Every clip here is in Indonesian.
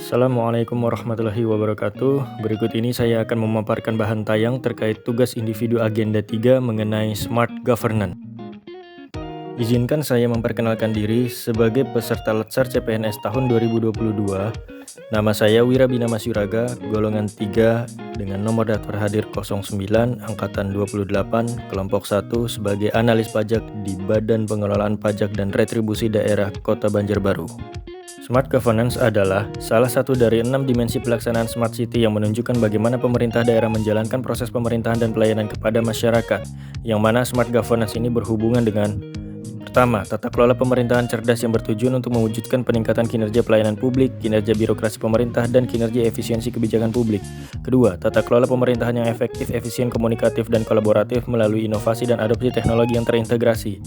Assalamualaikum warahmatullahi wabarakatuh. Berikut ini saya akan memaparkan bahan tayang terkait tugas individu agenda 3 mengenai Smart Governance. Izinkan saya memperkenalkan diri sebagai peserta Letsar CPNS tahun 2022. Nama saya Wirabina Masyuraga, golongan 3 dengan nomor daftar hadir 09 angkatan 28 kelompok 1 sebagai analis pajak di Badan Pengelolaan Pajak dan Retribusi Daerah Kota Banjarbaru. Smart Governance adalah salah satu dari 6 dimensi pelaksanaan Smart City yang menunjukkan bagaimana pemerintah daerah menjalankan proses pemerintahan dan pelayanan kepada masyarakat, yang mana Smart Governance ini berhubungan dengan: pertama, tata kelola pemerintahan cerdas yang bertujuan untuk mewujudkan peningkatan kinerja pelayanan publik, kinerja birokrasi pemerintah, dan kinerja efisiensi kebijakan publik. Kedua, tata kelola pemerintahan yang efektif, efisien, komunikatif, dan kolaboratif melalui inovasi dan adopsi teknologi yang terintegrasi.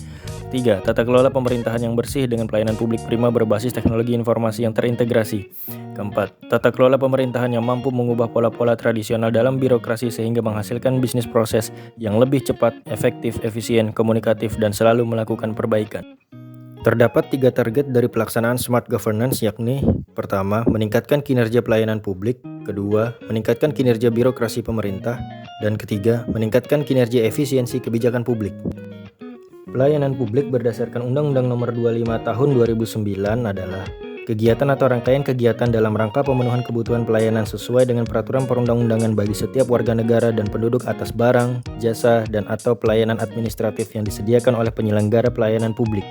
Tiga, tata kelola pemerintahan yang bersih dengan pelayanan publik prima berbasis teknologi informasi yang terintegrasi. Keempat, tata kelola pemerintahan yang mampu mengubah pola-pola tradisional dalam birokrasi sehingga menghasilkan bisnis proses yang lebih cepat, efektif, efisien, komunikatif, dan selalu melakukan perbaikan. Terdapat 3 target dari pelaksanaan Smart Governance, yakni: pertama, meningkatkan kinerja pelayanan publik; kedua, meningkatkan kinerja birokrasi pemerintah; dan ketiga, meningkatkan kinerja efisiensi kebijakan publik. Pelayanan publik berdasarkan Undang-Undang Nomor 25 Tahun 2009 adalah kegiatan atau rangkaian kegiatan dalam rangka pemenuhan kebutuhan pelayanan sesuai dengan peraturan perundang-undangan bagi setiap warga negara dan penduduk atas barang, jasa, dan atau pelayanan administratif yang disediakan oleh penyelenggara pelayanan publik.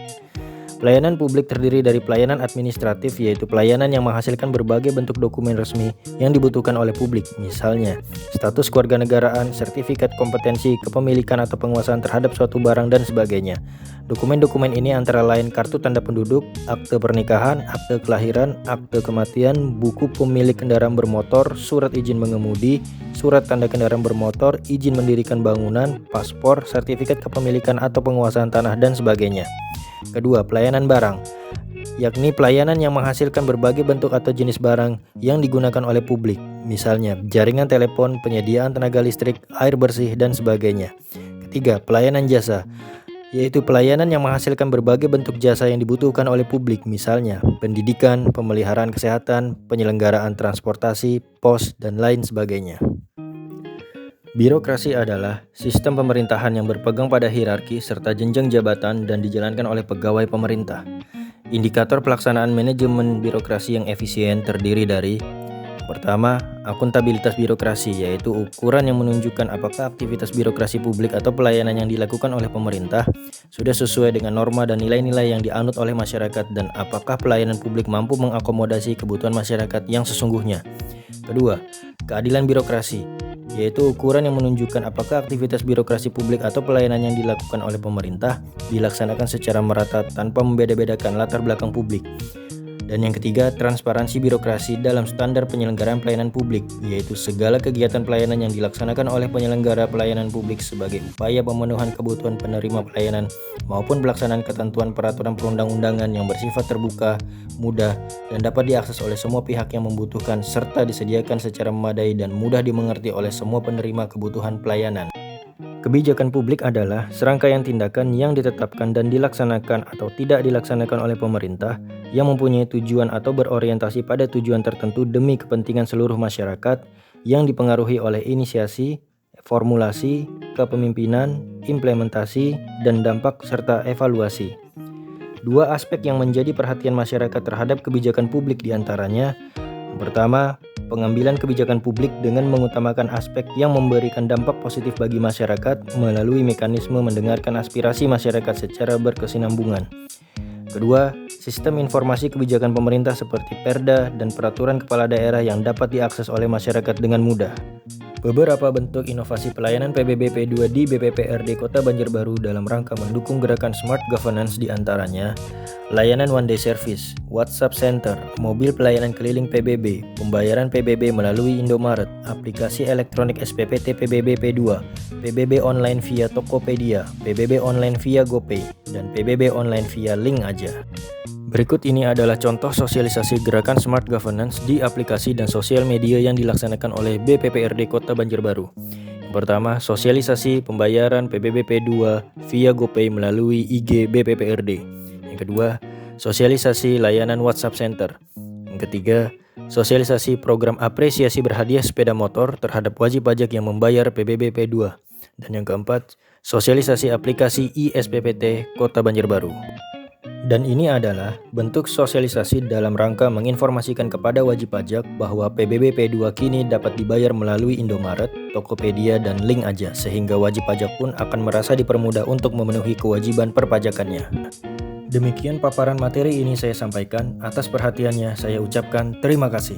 Pelayanan publik terdiri dari pelayanan administratif, yaitu pelayanan yang menghasilkan berbagai bentuk dokumen resmi yang dibutuhkan oleh publik, misalnya status kewarganegaraan, sertifikat kompetensi, kepemilikan atau penguasaan terhadap suatu barang, dan sebagainya. Dokumen-dokumen ini antara lain kartu tanda penduduk, akte pernikahan, akte kelahiran, akte kematian, buku pemilik kendaraan bermotor, surat izin mengemudi, surat tanda kendaraan bermotor, izin mendirikan bangunan, paspor, sertifikat kepemilikan atau penguasaan tanah, dan sebagainya. Kedua, pelayanan barang, yakni pelayanan yang menghasilkan berbagai bentuk atau jenis barang yang digunakan oleh publik, misalnya jaringan telepon, penyediaan tenaga listrik, air bersih, dan sebagainya. Ketiga, pelayanan jasa, yaitu pelayanan yang menghasilkan berbagai bentuk jasa yang dibutuhkan oleh publik, misalnya pendidikan, pemeliharaan kesehatan, penyelenggaraan transportasi, pos, dan lain sebagainya. Birokrasi adalah sistem pemerintahan yang berpegang pada hierarki serta jenjang jabatan dan dijalankan oleh pegawai pemerintah. Indikator pelaksanaan manajemen birokrasi yang efisien terdiri dari: pertama, akuntabilitas birokrasi, yaitu ukuran yang menunjukkan apakah aktivitas birokrasi publik atau pelayanan yang dilakukan oleh pemerintah sudah sesuai dengan norma dan nilai-nilai yang dianut oleh masyarakat dan apakah pelayanan publik mampu mengakomodasi kebutuhan masyarakat yang sesungguhnya. Kedua, keadilan birokrasi, yaitu ukuran yang menunjukkan apakah aktivitas birokrasi publik atau pelayanan yang dilakukan oleh pemerintah dilaksanakan secara merata tanpa membeda-bedakan latar belakang publik. Dan yang ketiga, transparansi birokrasi dalam standar penyelenggaraan pelayanan publik, yaitu segala kegiatan pelayanan yang dilaksanakan oleh penyelenggara pelayanan publik sebagai upaya pemenuhan kebutuhan penerima pelayanan maupun pelaksanaan ketentuan peraturan perundang-undangan yang bersifat terbuka, mudah, dan dapat diakses oleh semua pihak yang membutuhkan serta disediakan secara memadai dan mudah dimengerti oleh semua penerima kebutuhan pelayanan. Kebijakan publik adalah serangkaian tindakan yang ditetapkan dan dilaksanakan atau tidak dilaksanakan oleh pemerintah yang mempunyai tujuan atau berorientasi pada tujuan tertentu demi kepentingan seluruh masyarakat yang dipengaruhi oleh inisiasi, formulasi, kepemimpinan, implementasi, dan dampak serta evaluasi. Dua aspek yang menjadi perhatian masyarakat terhadap kebijakan publik diantaranya: pertama, pengambilan kebijakan publik dengan mengutamakan aspek yang memberikan dampak positif bagi masyarakat melalui mekanisme mendengarkan aspirasi masyarakat secara berkesinambungan. Kedua, sistem informasi kebijakan pemerintah seperti Perda dan peraturan kepala daerah yang dapat diakses oleh masyarakat dengan mudah. Beberapa bentuk inovasi pelayanan PBB P2 di BPPRD Kota Banjarbaru dalam rangka mendukung gerakan Smart Governance diantaranya: layanan One Day Service, WhatsApp Center, mobil pelayanan keliling PBB, pembayaran PBB melalui Indomaret, aplikasi elektronik SPPT PBB P2, PBB online via Tokopedia, PBB online via GoPay, dan PBB online via Link Aja. Berikut ini adalah contoh sosialisasi gerakan Smart Governance di aplikasi dan sosial media yang dilaksanakan oleh BPPRD Kota Banjarbaru. Yang pertama, sosialisasi pembayaran PBB P2 via GoPay melalui IG BPPRD. Yang kedua, sosialisasi layanan WhatsApp Center. Yang ketiga, sosialisasi program apresiasi berhadiah sepeda motor terhadap wajib pajak yang membayar PBB P2. Dan yang keempat, sosialisasi aplikasi ISPPT Kota Banjarbaru. Dan ini adalah bentuk sosialisasi dalam rangka menginformasikan kepada wajib pajak bahwa PBB P2 kini dapat dibayar melalui Indomaret, Tokopedia, dan link aja, sehingga wajib pajak pun akan merasa dipermudah untuk memenuhi kewajiban perpajakannya. Demikian paparan materi ini saya sampaikan. Atas perhatiannya saya ucapkan terima kasih.